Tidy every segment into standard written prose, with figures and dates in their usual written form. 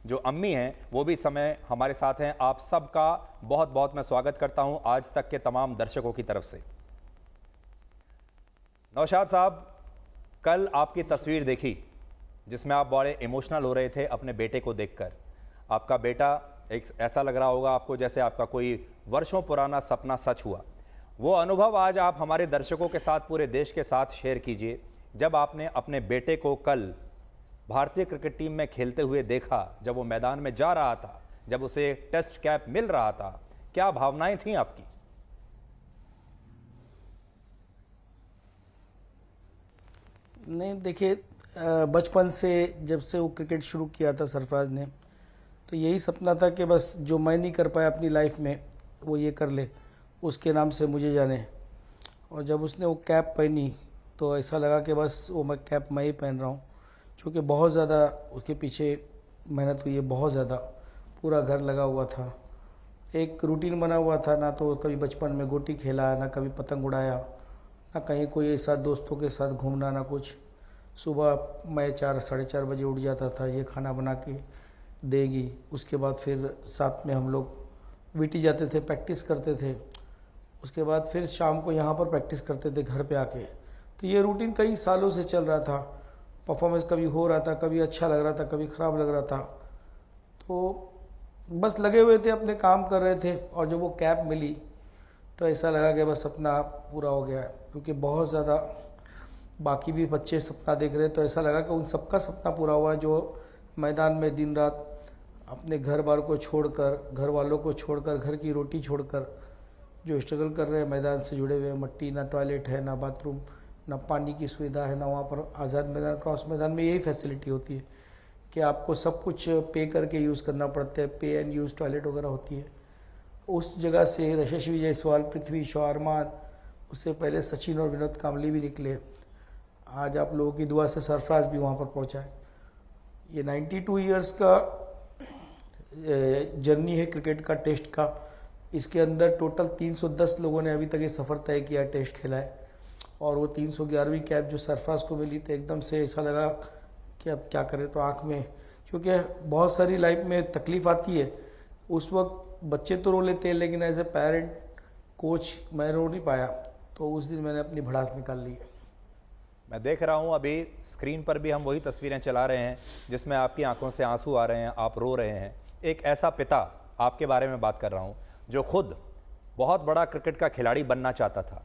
जो अम्मी हैं वो भी इस समय हमारे साथ हैं। आप सबका बहुत बहुत मैं स्वागत करता हूं आज तक के तमाम दर्शकों की तरफ से। नौशाद साहब, कल आपकी तस्वीर देखी जिसमें आप बड़े इमोशनल हो रहे थे अपने बेटे को देखकर। आपका बेटा एक ऐसा लग रहा होगा आपको जैसे आपका कोई वर्षों पुराना सपना सच हुआ। वो अनुभव आज आप हमारे दर्शकों के साथ, पूरे देश के साथ शेयर कीजिए। जब आपने अपने बेटे को कल भारतीय क्रिकेट टीम में खेलते हुए देखा, जब वो मैदान में जा रहा था, जब उसे टेस्ट कैप मिल रहा था, क्या भावनाएं थीं आपकी? नहीं देखिए, बचपन से जब से वो क्रिकेट शुरू किया था सरफराज ने, तो यही सपना था कि बस जो मैं नहीं कर पाया अपनी लाइफ में वो ये कर ले, उसके नाम से मुझे जाने। और जब उसने वो कैप पहनी तो ऐसा लगा कि बस वो मैं कैप मैं ही पहन रहा हूँ, क्योंकि बहुत ज़्यादा उसके पीछे मेहनत हुई है, बहुत ज़्यादा। पूरा घर लगा हुआ था, एक रूटीन बना हुआ था। ना तो कभी बचपन में गोटी खेला, ना कभी पतंग उड़ाया, ना कहीं कोई ऐसा दोस्तों के साथ घूमना, ना कुछ। सुबह मैं 4 साढ़े 4 बजे उठ जाता था, ये खाना बना के देगी। उसके बाद फिर साथ में हम लोग वीटी जाते थे, प्रैक्टिस करते थे। उसके बाद फिर शाम को यहाँ पर प्रैक्टिस करते थे घर पे आके। तो ये रूटीन कई सालों से चल रहा था। परफॉर्मेंस कभी हो रहा था, कभी अच्छा लग रहा था, कभी ख़राब लग रहा था। तो बस लगे हुए थे, अपने काम कर रहे थे। और जब वो कैप मिली तो ऐसा लगा कि बस सपना पूरा हो गया है, क्योंकि बहुत ज़्यादा बाकी भी बच्चे सपना देख रहे। तो ऐसा लगा कि उन सबका सपना पूरा हुआ है, जो मैदान में दिन रात अपने घर बार को छोड़कर, घर वालों को छोड़कर, घर की रोटी छोड़कर जो स्ट्रगल कर रहे हैं, मैदान से जुड़े हुए। मट्टी, ना टॉयलेट है, ना बाथरूम, ना पानी की सुविधा है, ना वहाँ पर आज़ाद मैदान, क्रॉस मैदान में यही फैसिलिटी होती है कि आपको सब कुछ पे करके यूज़ करना पड़ता है। पे एंड यूज़ टॉयलेट वगैरह होती है। उस जगह से यशस्वी जायसवाल, पृथ्वी शॉ, अरमान, उससे पहले सचिन और विनोद कांबली भी निकले। आज आप लोगों की दुआ से सरफराज भी वहाँ पर पहुँचा है। ये 92 इयर्स का जर्नी है क्रिकेट का, टेस्ट का। इसके अंदर टोटल 310 लोगों ने अभी तक ये सफ़र तय किया है, टेस्ट खेला है। और वो 311वीं कैप जो सरफराज को मिली, तो एकदम से ऐसा लगा कि अब क्या करें। तो आँख में, क्योंकि बहुत सारी लाइफ में तकलीफ़ आती है, उस वक्त बच्चे तो रो लेते हैं, लेकिन एज ए पेरेंट, कोच, मैं रो नहीं पाया। तो उस दिन मैंने अपनी भड़ास निकाल ली है। मैं देख रहा हूं अभी स्क्रीन पर भी हम वही तस्वीरें चला रहे हैं जिसमें आपकी आंखों से आंसू आ रहे हैं, आप रो रहे हैं। एक ऐसा पिता, आपके बारे में बात कर रहा हूं, जो खुद बहुत बड़ा क्रिकेट का खिलाड़ी बनना चाहता था,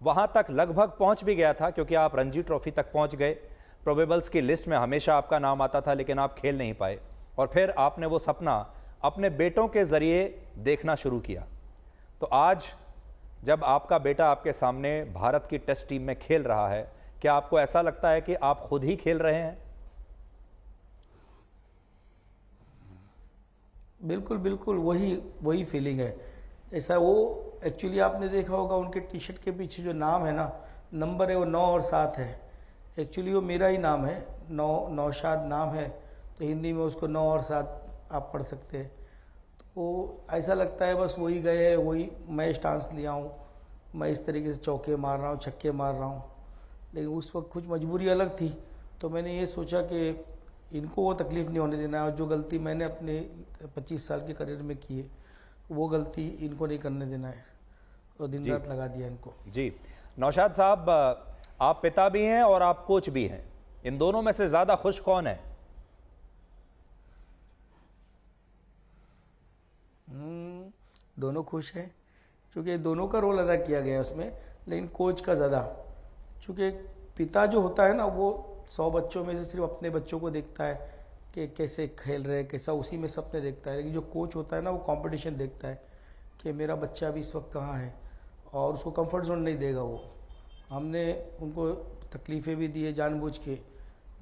वहां तक लगभग पहुंच भी गया था, क्योंकि आप रणजी ट्रॉफी तक पहुंच गए। प्रोबेबल्स की लिस्ट में हमेशा आपका नाम आता था, लेकिन आप खेल नहीं पाए। और फिर आपने वो सपना अपने बेटों के जरिए देखना शुरू किया। तो आज जब आपका बेटा आपके सामने भारत की टेस्ट टीम में खेल रहा है, क्या आपको ऐसा लगता है कि आप खुद ही खेल रहे हैं? बिल्कुल बिल्कुल, वही फीलिंग है। ऐसा वो एक्चुअली आपने देखा होगा उनके टी शर्ट के पीछे जो नाम है ना, नंबर है, वो 9 और 7 है। एक्चुअली वो मेरा ही नाम है, नौशाद नाम है। तो हिंदी में उसको 9 और 7 आप पढ़ सकते हैं। तो ऐसा लगता है बस वही गए हैं, वही मैं स्टांस लिया हूँ, मैं इस तरीके से चौके मार रहा हूँ, छक्के मार रहा हूँ। लेकिन उस वक्त कुछ मजबूरी अलग थी। तो मैंने ये सोचा कि इनको वो तकलीफ़ नहीं होने देना है, और जो गलती मैंने अपने 25 साल के करियर में की है, वो गलती इनको नहीं करने देना है। तो दिन रात लगा दिया इनको। जी नौशाद साहब, आप पिता भी हैं और आप कोच भी हैं। इन दोनों में से ज़्यादा खुश कौन है? दोनों खुश हैं, क्योंकि दोनों का रोल अदा किया गया है उसमें। लेकिन कोच का ज़्यादा, क्योंकि पिता जो होता है ना, वो 100 बच्चों में से सिर्फ अपने बच्चों को देखता है कि कैसे खेल रहे हैं, कैसा, उसी में सपने देखता है। लेकिन जो कोच होता है ना, वो कंपटीशन देखता है कि मेरा बच्चा अभी इस वक्त कहाँ है, और उसको कंफर्ट जोन नहीं देगा वो। हमने उनको तकलीफ़ें भी दी है जानबूझ के,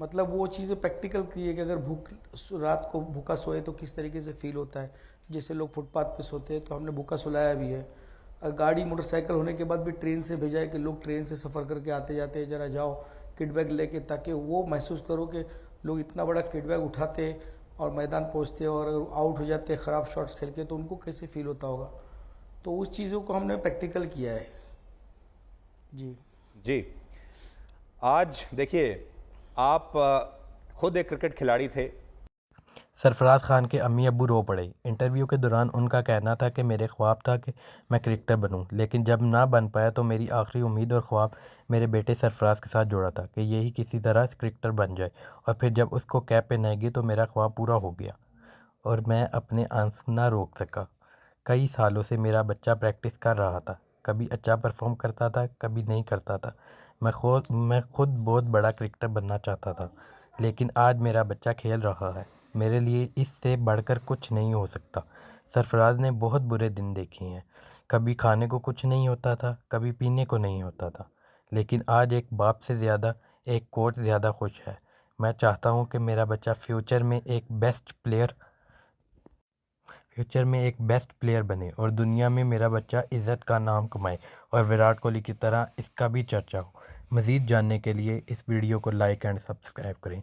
मतलब वो चीज़ें प्रैक्टिकल की है कि अगर रात को भूखा सोए तो किस तरीके से फील होता है। जैसे लोग फुटपाथ पे सोते हैं, तो हमने भूखा सुलाया भी है। और गाड़ी मोटरसाइकिल होने के बाद भी ट्रेन से भेजा है कि लोग ट्रेन से सफ़र करके आते जाते ज़रा जाओ किट बैग लेके, ताकि वो महसूस करो कि लोग इतना बड़ा किट बैग उठाते और मैदान पहुंचते और आउट हो जाते ख़राब शॉट्स खेल के, तो उनको कैसे फील होता होगा। तो उस चीज़ों को हमने प्रैक्टिकल किया है। जी आज देखिए, आप खुद एक क्रिकेट खिलाड़ी थे। सरफराज खान के अम्मी अब्बू रो पड़े। इंटरव्यू के दौरान उनका कहना था कि मेरे ख्वाब था कि मैं क्रिकेटर बनूं, लेकिन जब ना बन पाया तो मेरी आखिरी उम्मीद और ख्वाब मेरे बेटे सरफराज के साथ जोड़ा था कि यही किसी तरह क्रिकेटर बन जाए। और फिर जब उसको कैप पहनाएगी तो मेरा ख्वाब पूरा हो गया और मैं अपने आंसू ना रोक सका। कई सालों से मेरा बच्चा प्रैक्टिस कर रहा था, कभी अच्छा परफॉर्म करता था, कभी नहीं करता था। मैं खुद बहुत बड़ा क्रिकेटर बनना चाहता था, लेकिन आज मेरा बच्चा खेल रहा है। मेरे लिए इससे बढ़कर कुछ नहीं हो सकता। सरफराज ने बहुत बुरे दिन देखे हैं। कभी खाने को कुछ नहीं होता था, कभी पीने को नहीं होता था, लेकिन आज एक बाप से ज़्यादा एक कोच ज़्यादा खुश है। मैं चाहता हूँ कि मेरा बच्चा फ्यूचर में एक बेस्ट प्लेयर बने और दुनिया में मेरा बच्चा इज़्ज़त का नाम कमाए और विराट कोहली की तरह इसका भी चर्चा हो। मज़ीद जानने के लिए इस वीडियो को लाइक एंड सब्सक्राइब करें।